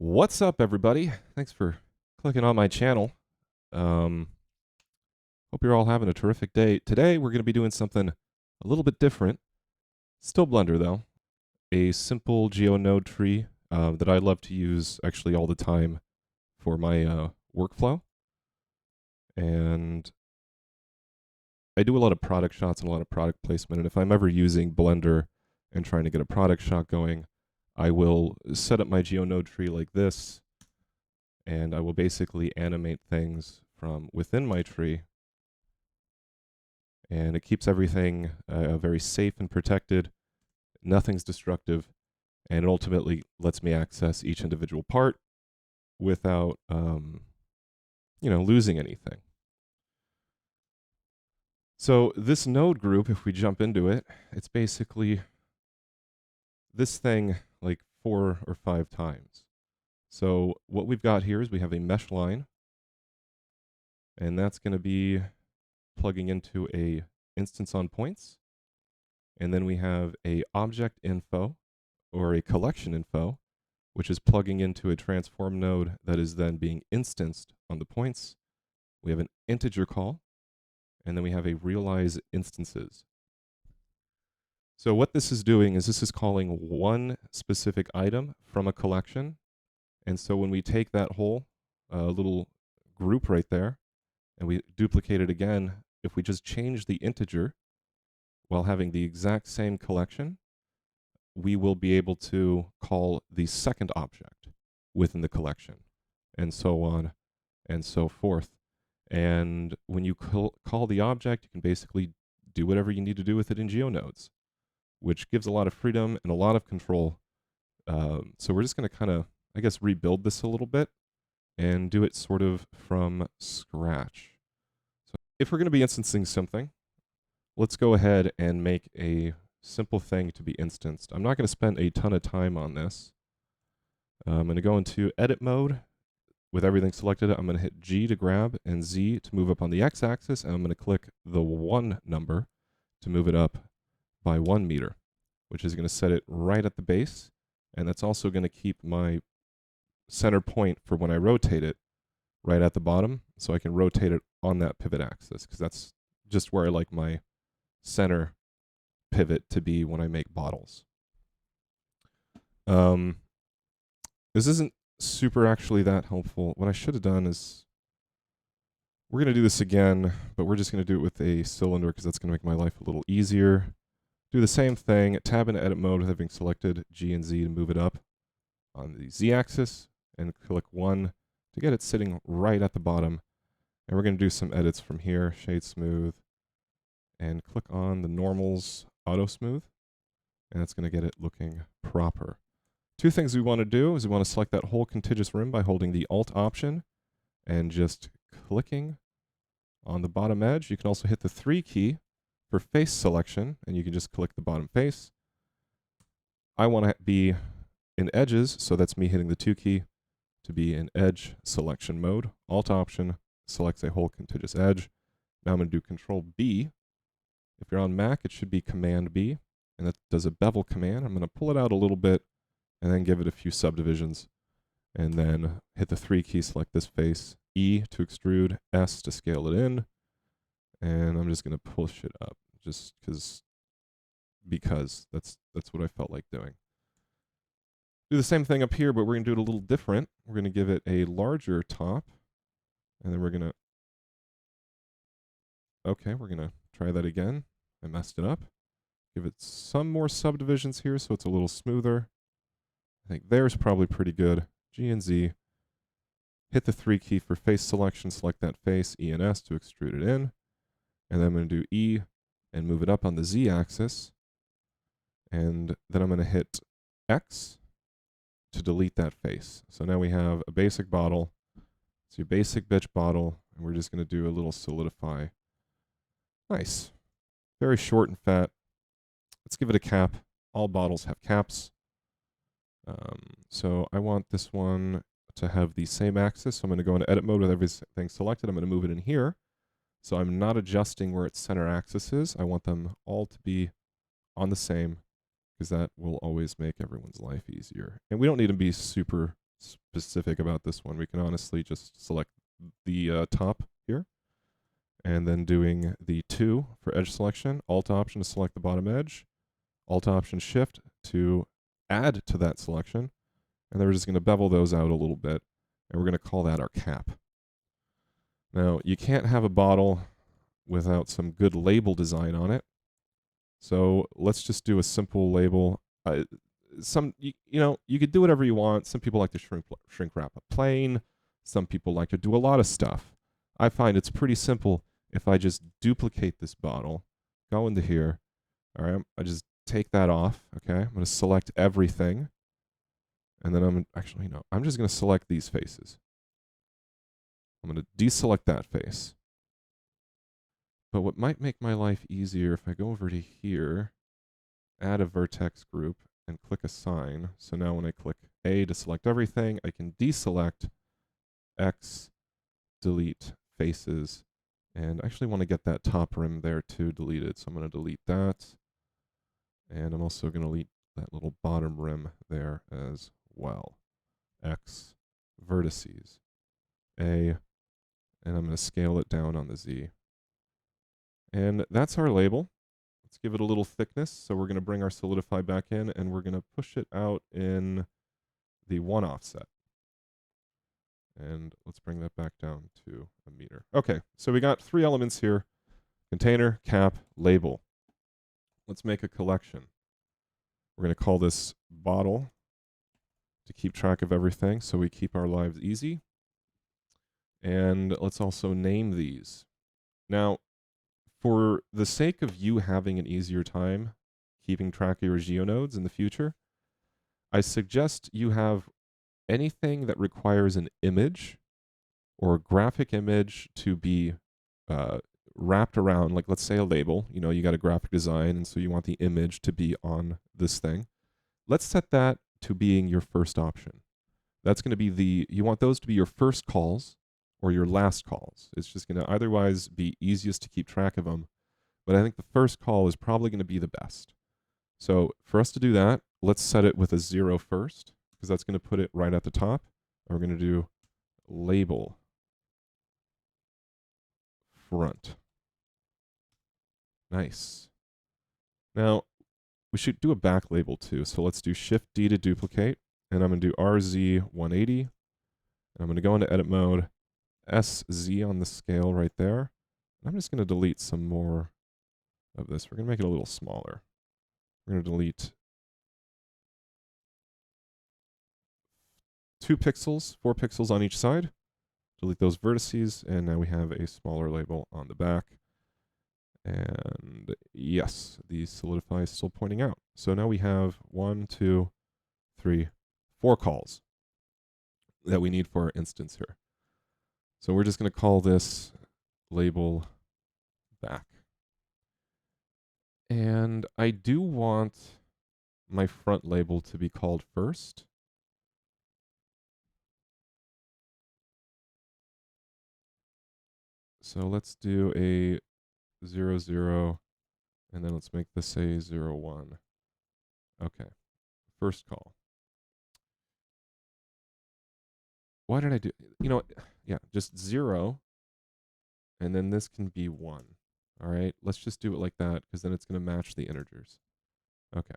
What's up, everybody? Thanks for clicking on my channel. Hope you're all having a terrific day. Today, we're going to be doing something a little bit different. Still Blender, though. A simple GeoNode tree that I love to use actually all the time for my workflow. And I do a lot of product shots and a lot of product placement. And if I'm ever using Blender and trying to get a product shot going, I will set up my GeoNode tree like this. And I will basically animate things from within my tree. And it keeps everything very safe and protected. Nothing's destructive. And it ultimately lets me access each individual part without, losing anything. So this node group, if we jump into it, it's basically this thing like 4 or 5 times. So what we've got here is we have a mesh line, and that's going to be plugging into a instance on points. And then we have a object info or a collection info, which is plugging into a transform node that is then being instanced on the points. We have an integer call, and then we have a realize instances. So what this is doing is this is calling one specific item from a collection. And so when we take that whole little group right there and we duplicate it again, if we just change the integer while having the exact same collection, we will be able to call the second object within the collection, and so on and so forth. And when you call the object, you can basically do whatever you need to do with it in GeoNodes, which gives a lot of freedom and a lot of control. So we're just going to kind of, I guess, rebuild this a little bit and do it sort of from scratch. So if we're going to be instancing something, let's go ahead and make a simple thing to be instanced. I'm not going to spend a ton of time on this. I'm going to go into edit mode. With everything selected, I'm going to hit G to grab and Z to move up on the x-axis, and I'm going to click the 1 number to move it up by 1 meter, which is going to set it right at the base, and that's also going to keep my center point for when I rotate it right at the bottom, so I can rotate it on that pivot axis, because that's just where I like my center pivot to be when I make bottles. This isn't super actually that helpful. What I should have done is, we're going to do this again, but we're just going to do it with a cylinder because that's going to make my life a little easier. Do the same thing, tab into edit mode with having selected G and Z to move it up on the Z axis, and click 1 to get it sitting right at the bottom. And we're going to do some edits from here, shade smooth, and click on the normals auto smooth, and that's going to get it looking proper. Two things we want to do is we want to select that whole contiguous rim by holding the Alt option and just clicking on the bottom edge. You can also hit the 3 key for face selection, and you can just click the bottom face. I want to be in edges, so that's me hitting the 2 key to be in edge selection mode. Alt option selects a whole contiguous edge. Now I'm going to do Control B. If you're on Mac, it should be Command B, and that does a bevel command. I'm going to pull it out a little bit and then give it a few subdivisions, and then hit the 3 key, select this face, E to extrude, S to scale it in, and I'm just going to push it up just because that's what I felt like doing. Do the same thing up here, but we're going to do it a little different. We're going to give it a larger top, and then we're going to, okay, we're going to try that again. I messed it up. Give it some more subdivisions here so it's a little smoother. I think there's probably pretty good. G and Z. Hit the 3 key for face selection, select that face, E and S to extrude it in. And then I'm going to do E and move it up on the Z axis. And then I'm going to hit X to delete that face. So now we have a basic bottle. It's your basic bitch bottle, and we're just going to do a little solidify. Nice. Very short and fat. Let's give it a cap. All bottles have caps. So I want this one to have the same axis. So I'm going to go into edit mode with everything selected. I'm going to move it in here. So I'm not adjusting where its center axis is. I want them all to be on the same, because that will always make everyone's life easier. And we don't need to be super specific about this one. We can honestly just select the top here, and then doing the 2 for edge selection, Alt Option to select the bottom edge, Alt Option Shift to add to that selection, and then we're just going to bevel those out a little bit, and we're going to call that our cap. Now, you can't have a bottle without some good label design on it, so let's just do a simple label. You could do whatever you want. Some people like to shrink wrap a plane. Some people like to do a lot of stuff. I find it's pretty simple if I just duplicate this bottle, go into here. All right, I just take that off. Okay, I'm going to select everything, and then I'm just going to select these faces. I'm going to deselect that face. But what might make my life easier if I go over to here, add a vertex group, and click assign. So now when I click A to select everything, I can deselect X, delete faces, and I actually want to get that top rim there too deleted. So I'm going to delete that. And I'm also going to delete that little bottom rim there as well. X, vertices, A, and I'm going to scale it down on the Z. And that's our label. Let's give it a little thickness. So we're going to bring our solidify back in, and we're going to push it out in the 1 offset. And let's bring that back down to a meter. Okay, so we got 3 elements here: container, cap, label. Let's make a collection. We're going to call this bottle to keep track of everything so we keep our lives easy. And let's also name these. Now, for the sake of you having an easier time keeping track of your GeoNodes in the future, I suggest you have anything that requires an image or a graphic image to be wrapped around, like let's say a label. You got a graphic design, and so you want the image to be on this thing. Let's set that to being your first option. That's going to be you want those to be your first calls or your last calls. It's just going to otherwise be easiest to keep track of them. But I think the first call is probably going to be the best. So for us to do that, let's set it with a 0 first, because that's going to put it right at the top. And we're going to do label front. Nice. Now, we should do a back label too. So let's do Shift D to duplicate, and I'm going to do RZ 180. And I'm going to go into edit mode, SZ on the scale right there. And I'm just going to delete some more of this. We're going to make it a little smaller. We're going to delete 2 pixels, 4 pixels on each side. Delete those vertices, and now we have a smaller label on the back. And yes, the solidify is still pointing out. So now we have 1, 2, 3, 4 calls that we need for our instance here. So we're just going to call this label back. And I do want my front label to be called first. So let's do a 0, 0, and then let's make this a 0, 1. Okay, first call. Why did I do, yeah, just 0, and then this can be 1. All right, let's just do it like that, because then it's going to match the integers. Okay.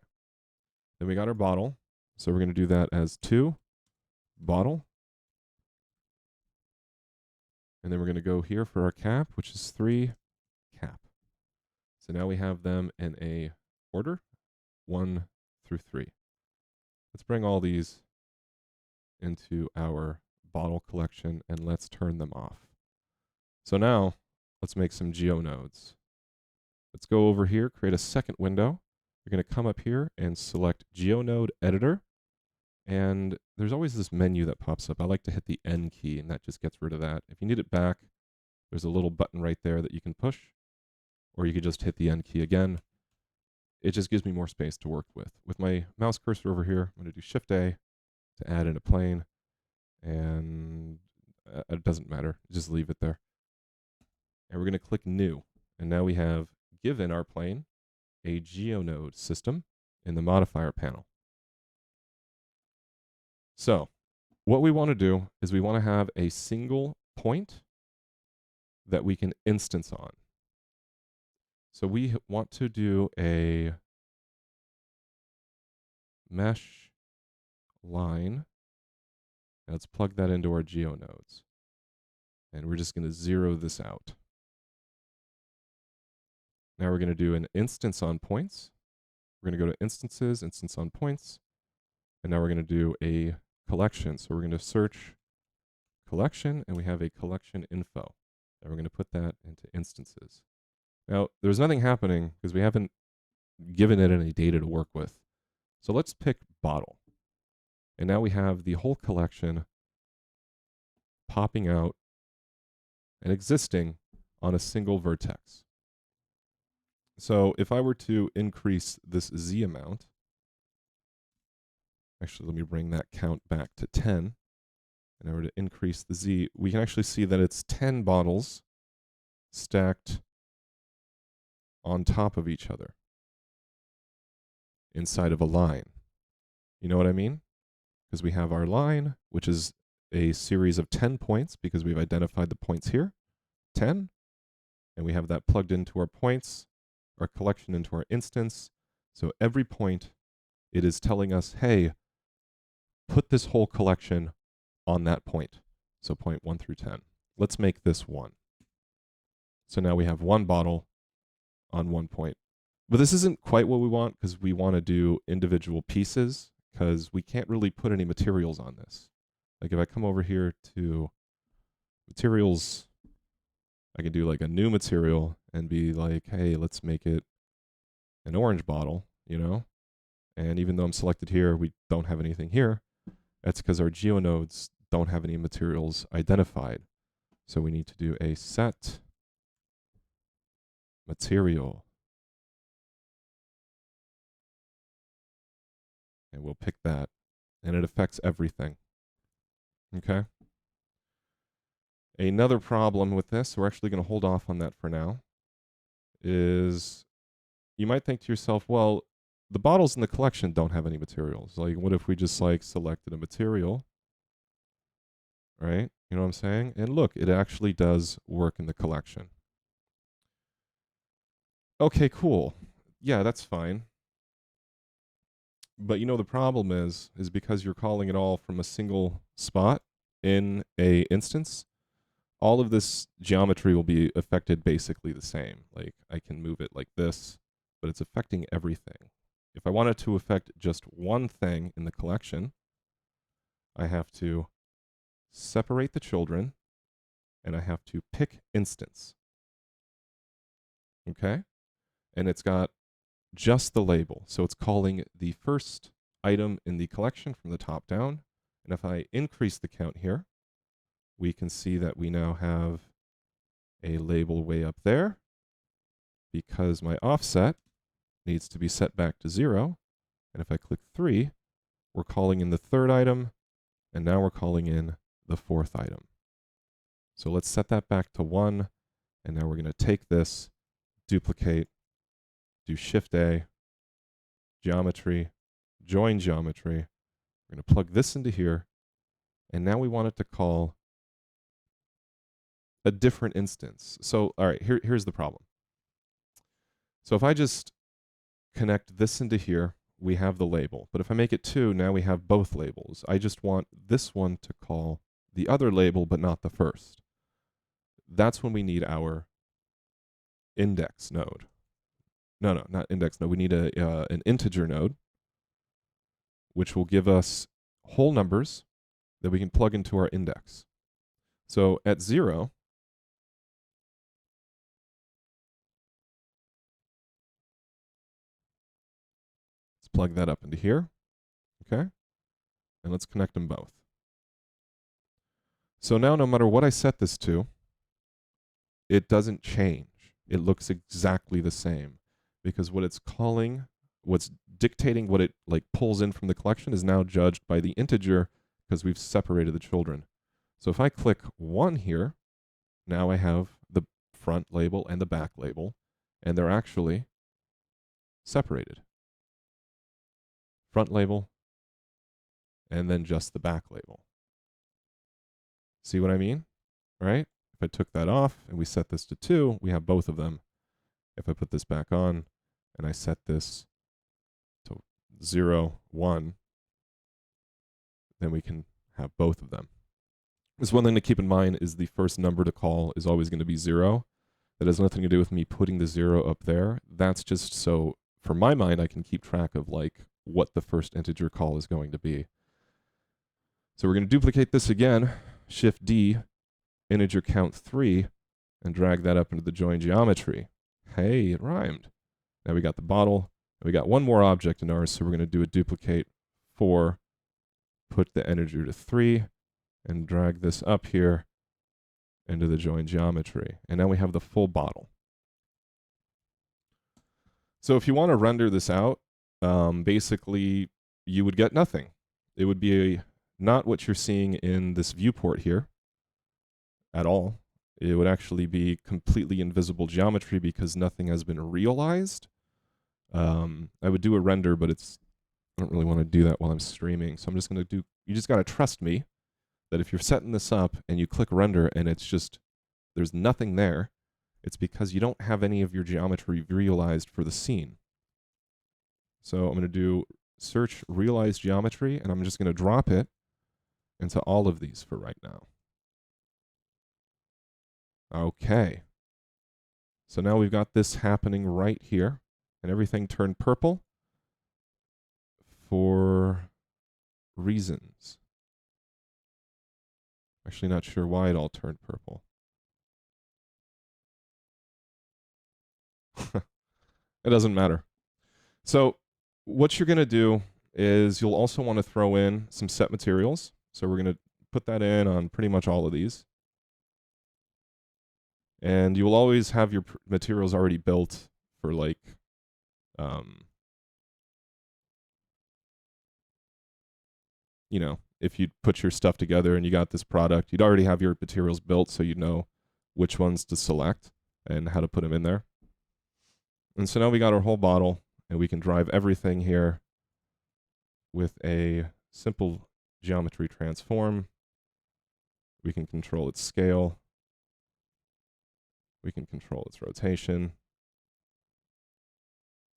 Then we got our bottle, so we're going to do that as 2, bottle. And then we're going to go here for our cap, which is 3, cap. So now we have them in a order, 1 through 3. Let's bring all these into our bottle collection, and let's turn them off. So now, let's make some GeoNodes. Let's go over here, create a second window. You're going to come up here and select Geonode Editor. And there's always this menu that pops up. I like to hit the N key, and that just gets rid of that. If you need it back, there's a little button right there that you can push, or you could just hit the N key again. It just gives me more space to work with. With my mouse cursor over here, I'm going to do Shift A to add in a plane, and it doesn't matter. Just leave it there. And we're going to click New. And now we have given our plane a GeoNode system in the modifier panel. So what we want to do is we want to have a single point that we can instance on. So we want to do a mesh line. Let's plug that into our GeoNodes. And we're just going to zero this out. Now we're going to do an instance on points. We're going to go to instances, instance on points. And now we're going to do a collection. So we're going to search collection, and we have a collection info. And we're going to put that into instances. Now, there's nothing happening because we haven't given it any data to work with. So let's pick bottle. And now we have the whole collection popping out and existing on a single vertex. So if I were to increase this z amount, actually let me bring that count back to 10, and I were to increase the z, we can actually see that it's 10 bottles stacked on top of each other inside of a line. You know what I mean? Because we have our line, which is a series of 10 points because we've identified the points here, 10, and we have that plugged into our points, our collection into our instance. So every point, it is telling us, hey, put this whole collection on that point. So point 1 through 10. Let's make this 1. So now we have one bottle on one point. But this isn't quite what we want because we want to do individual pieces because we can't really put any materials on this. Like if I come over here to materials, I can do like a new material and be like, hey, let's make it an orange bottle, you know? And even though I'm selected here, we don't have anything here. That's because our GeoNodes don't have any materials identified. So we need to do a set material. And we'll pick that. And it affects everything. Okay? Another problem with this, we're actually going to hold off on that for now, is you might think to yourself, well, the bottles in the collection don't have any materials. Like, what if we just like selected a material, right? You know what I'm saying? And look, it actually does work in the collection. Okay, cool. Yeah, that's fine. But you know the problem is because you're calling it all from a single spot in a instance, all of this geometry will be affected basically the same. Like I can move it like this, but it's affecting everything. If I wanted to affect just one thing in the collection, I have to separate the children and I have to pick instance. Okay? And it's got just the label. So it's calling the first item in the collection from the top down. And if I increase the count here, we can see that we now have a label way up there because my offset needs to be set back to 0. And if I click 3, we're calling in the third item, and now we're calling in the fourth item. So let's set that back to 1, and now we're going to take this, duplicate, do Shift-A, geometry, join geometry. We're going to plug this into here, and now we want it to call a different instance. So, all right, here's the problem. So if I just connect this into here, we have the label. But if I make it 2, now we have both labels. I just want this one to call the other label, but not the first. That's when we need our index node. No, not index node. We need an integer node, which will give us whole numbers that we can plug into our index. So at 0, let's plug that up into here. Okay? And let's connect them both. So now no matter what I set this to, it doesn't change. It looks exactly the same because what it's calling, what's dictating what it like pulls in from the collection is now judged by the integer because we've separated the children. So if I click 1 here, now I have the front label and the back label, and they're actually separated. Front label, and then just the back label. See what I mean? Right? If I took that off and we set this to 2, we have both of them. If I put this back on and I set this to 0, 1, then we can have both of them. This one thing to keep in mind is the first number to call is always going to be 0. That has nothing to do with me putting the 0 up there. That's just so, for my mind, I can keep track of like what the first integer call is going to be. So we're going to duplicate this again, Shift D, integer count 3, and drag that up into the join geometry. Hey, it rhymed. Now we got the bottle, and we got one more object in ours, so we're going to do a duplicate 4, put the integer to 3, and drag this up here into the join geometry. And now we have the full bottle. So if you want to render this out, basically you would get nothing. It would be not what you're seeing in this viewport here at all. It would actually be completely invisible geometry because nothing has been realized. I would do a render, but I don't really want to do that while I'm streaming. So I'm just going to do, you just got to trust me that if you're setting this up and you click render and it's just, there's nothing there, it's because you don't have any of your geometry realized for the scene. So I'm going to do search realized geometry, and I'm just going to drop it into all of these for right now. Okay. So now we've got this happening right here, and everything turned purple for reasons. Actually, not sure why it all turned purple. It doesn't matter. So what you're going to do is you'll also want to throw in some set materials. So we're going to put that in on pretty much all of these. And you will always have your materials already built for like, you know, if you put your stuff together and you got this product, you'd already have your materials built so you know which ones to select and how to put them in there. And so now we got our whole bottle, and we can drive everything here with a simple geometry transform. We can control its scale. We can control its rotation.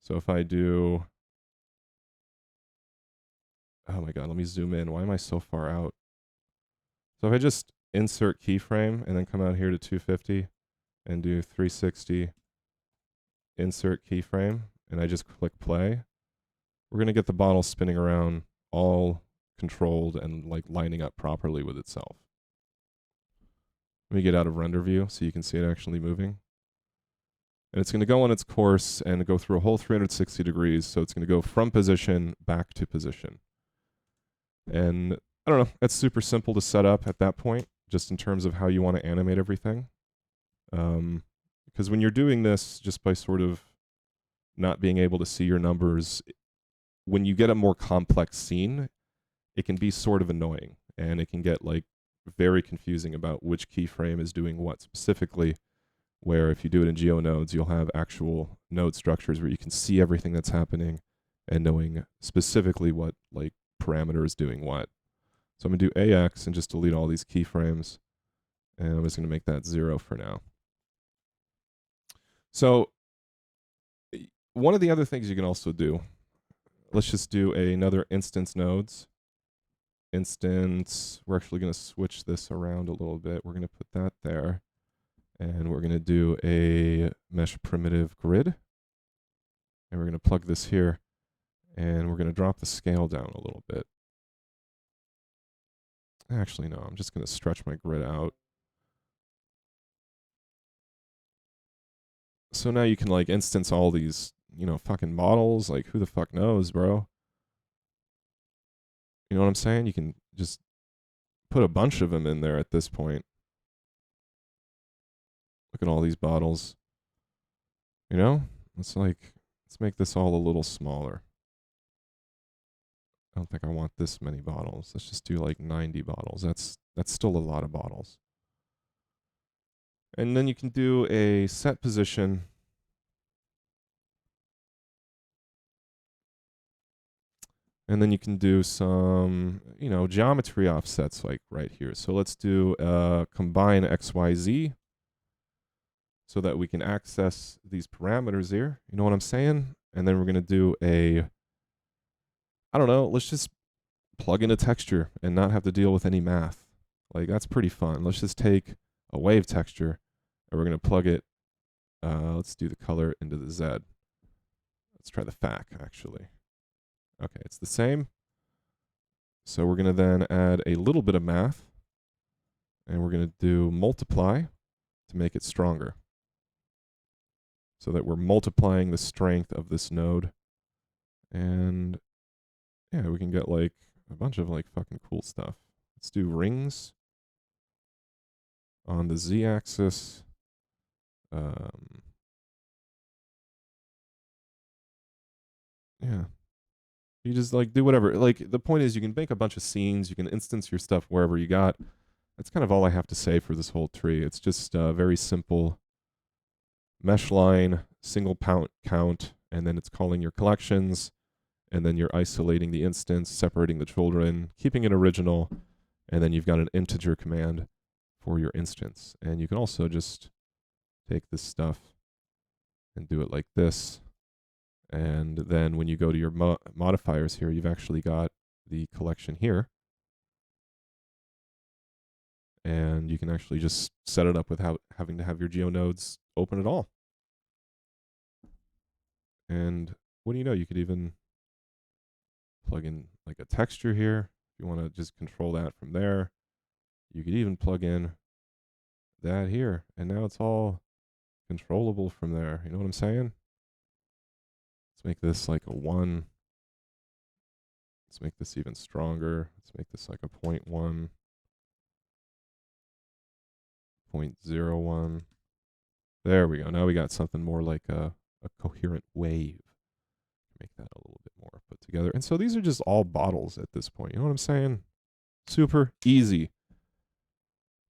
So if I do, oh my God, let me zoom in. Why am I so far out? So if I just insert keyframe and then come out here to 250 and do 360, insert keyframe, and I just click play, we're going to get the bottle spinning around all controlled and like lining up properly with itself. Let me get out of render view so you can see it actually moving. And it's going to go on its course and go through a whole 360 degrees. So it's going to go from position back to position. And I don't know, it's super simple to set up at that point, just in terms of how you want to animate everything. Because when you're doing this, just by sort of not being able to see your numbers, when you get a more complex scene, it can be sort of annoying. And it can get like very confusing about which keyframe is doing what specifically, where if you do it in GeoNodes, you'll have actual node structures where you can see everything that's happening and knowing specifically what like parameter is doing what. So I'm going to do AX and just delete all these keyframes, and I'm just going to make that 0 for now. So one of the other things you can also do, let's just do another instance nodes. Instance, we're actually going to switch this around a little bit. We're going to put that there, and we're going to do a mesh primitive grid, and we're going to plug this here, and we're going to drop the scale down a little bit. Actually, no, I'm just going to stretch my grid out. So now you can like instance all these, you know, fucking models. Like, who the fuck knows, bro? You know what I'm saying? You can just put a bunch of them in there at this point. Look at all these bottles. You know? It's like, let's make this all a little smaller. I don't think I want this many bottles. Let's just do like 90 bottles. That's still a lot of bottles. And then you can do a set position. And then you can do some, geometry offsets like right here. So let's do combine XYZ so that we can access these parameters here. You know what I'm saying? And then we're going to do I don't know, let's just plug in a texture and not have to deal with any math. Like, that's pretty fun. Let's just take a wave texture and we're going to plug it. Let's do the color into the Z. Let's try the FAC, actually. Okay, it's the same. So we're going to then add a little bit of math, and we're going to do multiply to make it stronger, so that we're multiplying the strength of this node. And yeah, we can get like a bunch of like fucking cool stuff. Let's do rings on the z-axis. Yeah, you just like do whatever. Like, the point is, you can make a bunch of scenes. You can instance your stuff wherever you got. That's kind of all I have to say for this whole tree. It's just very simple mesh line, single count, and then it's calling your collections, and then you're isolating the instance, separating the children, keeping it original, and then you've got an integer command for your instance. And you can also just take this stuff and do it like this. And then when you go to your modifiers here, you've actually got the collection here. And you can actually just set it up without having to have your GeoNodes open at all. And what do you know? You could even plug in like a texture here. If you want to just control that from there, you could even plug in that here. And now it's all controllable from there. You know what I'm saying? Let's make this like a 1. Let's make this even stronger. Let's make this like a 0.1, 0.01. There we go. Now we got something more like a coherent wave. Make that a little bit more put together. And so these are just all bottles at this point. You know what I'm saying? Super easy. You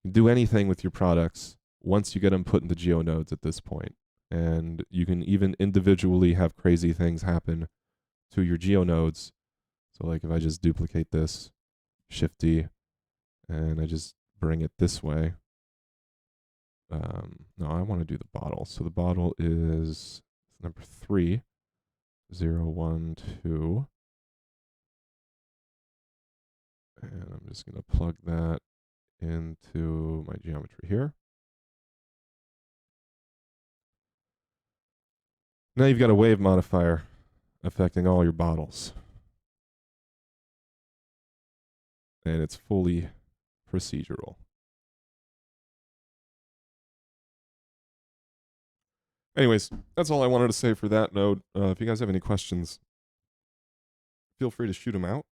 can do anything with your products once you get them put into GeoNodes at this point. And you can even individually have crazy things happen to your GeoNodes. So like if I just duplicate this, Shift D, and I just bring it this way. No, I want to do the bottle. So the bottle is number 3, 0, 1, 2. And I'm just going to plug that into my geometry here. Now you've got a wave modifier affecting all your bottles. And it's fully procedural. Anyways, that's all I wanted to say for that node. If you guys have any questions, feel free to shoot them out.